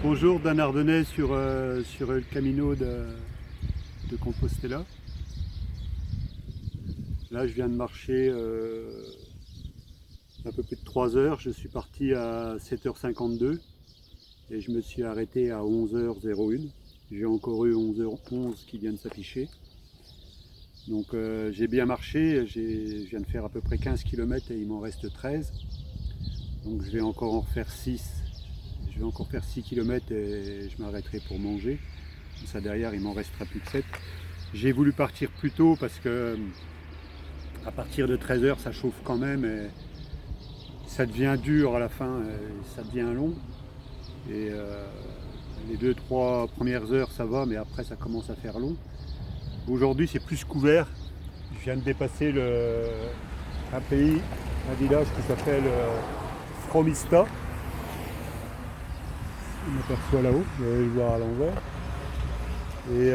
Bonjour, Dan Ardennais sur El Camino de Compostela. Là, je viens de marcher un peu plus de 3 heures. Je suis parti à 7h52 et je me suis arrêté à 11h01. J'ai encore eu 11h11 qui vient de s'afficher. Donc j'ai bien marché, je viens de faire à peu près 15 km et il m'en reste 13. Donc je vais encore en refaire 6. Je vais encore faire 6 km et je m'arrêterai pour manger. Comme ça derrière il m'en restera plus que 7. J'ai voulu partir plus tôt parce que à partir de 13h ça chauffe quand même et ça devient dur à la fin, et ça devient long. Et les 2-3 premières heures ça va, mais après ça commence à faire long. Aujourd'hui c'est plus couvert. Je viens de dépasser un pays, un village qui s'appelle Fromista. On m'aperçoit là-haut, vous allez le voir à l'envers. Et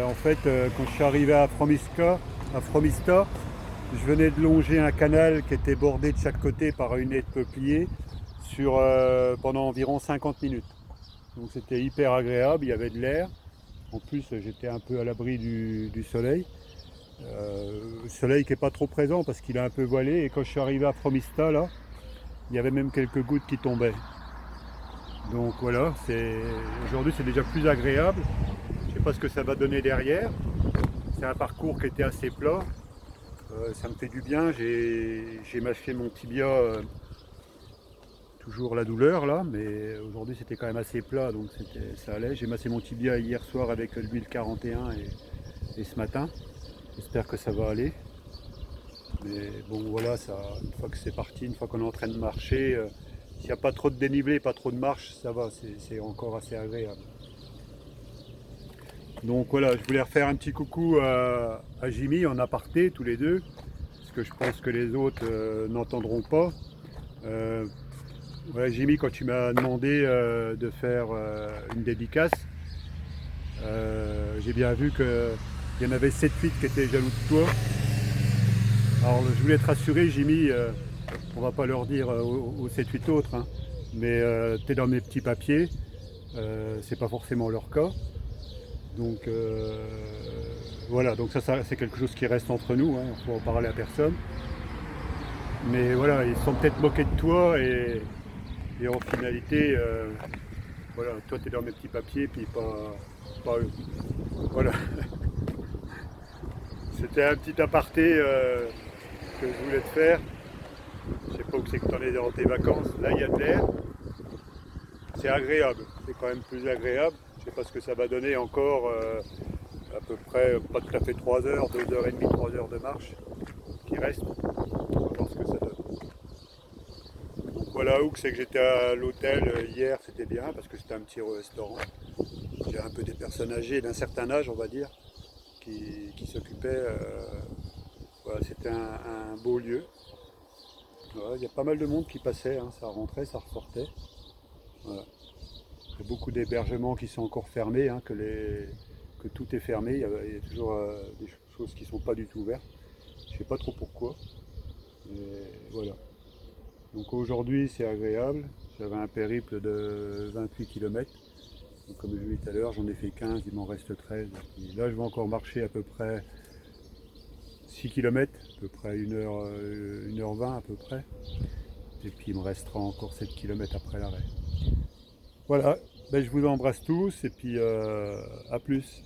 en fait, quand je suis arrivé à Fromista, je venais de longer un canal qui était bordé de chaque côté par une haie de peuplier pendant environ 50 minutes. Donc c'était hyper agréable, il y avait de l'air. En plus, j'étais un peu à l'abri du soleil. Le soleil qui n'est pas trop présent parce qu'il est un peu voilé. Et quand je suis arrivé à Fromista, là, il y avait même quelques gouttes qui tombaient. Donc voilà, aujourd'hui c'est déjà plus agréable. Je ne sais pas ce que ça va donner derrière. C'est un parcours qui était assez plat. Ça me fait du bien. J'ai mâché mon tibia, toujours la douleur là, mais aujourd'hui c'était quand même assez plat, donc ça allait. J'ai massé mon tibia hier soir avec l'huile 41 et ce matin. J'espère que ça va aller. Mais bon voilà, une fois que c'est parti, une fois qu'on est en train de marcher, s'il n'y a pas trop de dénivelé, pas trop de marche, ça va, c'est encore assez agréable. Donc voilà, je voulais refaire un petit coucou à Jimmy en aparté, tous les deux, parce que je pense que les autres n'entendront pas. Ouais, Jimmy, quand tu m'as demandé de faire une dédicace, j'ai bien vu qu'il y en avait 7-8 qui étaient jaloux de toi. Alors je voulais te rassurer, Jimmy, on va pas leur dire aux 7-8 autres, hein, mais tu es dans mes petits papiers, c'est pas forcément leur cas. Donc voilà, donc ça c'est quelque chose qui reste entre nous, hein, on ne peut en parler à personne. Mais voilà, ils se sont peut-être moqués de toi et en finalité, voilà, toi tu es dans mes petits papiers, puis pas eux. Voilà, c'était un petit aparté que je voulais te faire. Je sais pas où c'est que tu en es dans tes vacances. Là, il y a de l'air. C'est agréable. C'est quand même plus agréable. Je sais pas ce que ça va donner encore. À peu près, pas tout à fait 3 heures, 2h30, 3 heures de marche qui reste. On va voir ce que ça donne. Donc voilà où c'est que j'étais à l'hôtel hier, c'était bien parce que c'était un petit restaurant. Il y a un peu des personnes âgées d'un certain âge, on va dire, qui s'occupaient. Voilà, c'était un beau lieu. Voilà, il y a pas mal de monde qui passait, hein, ça rentrait, ça ressortait. Voilà. Il y a beaucoup d'hébergements qui sont encore fermés, hein, que tout est fermé. Il y a toujours des choses qui ne sont pas du tout ouvertes. Je ne sais pas trop pourquoi. Mais voilà. Donc aujourd'hui c'est agréable. J'avais un périple de 28 km. Donc comme je l'ai dit tout à l'heure, j'en ai fait 15, il m'en reste 13. Et là je vais encore marcher à peu près 6 km, à peu près 1h20 à peu près. Et puis il me restera encore 7 km après l'arrêt. Voilà, ben, je vous embrasse tous et puis à plus.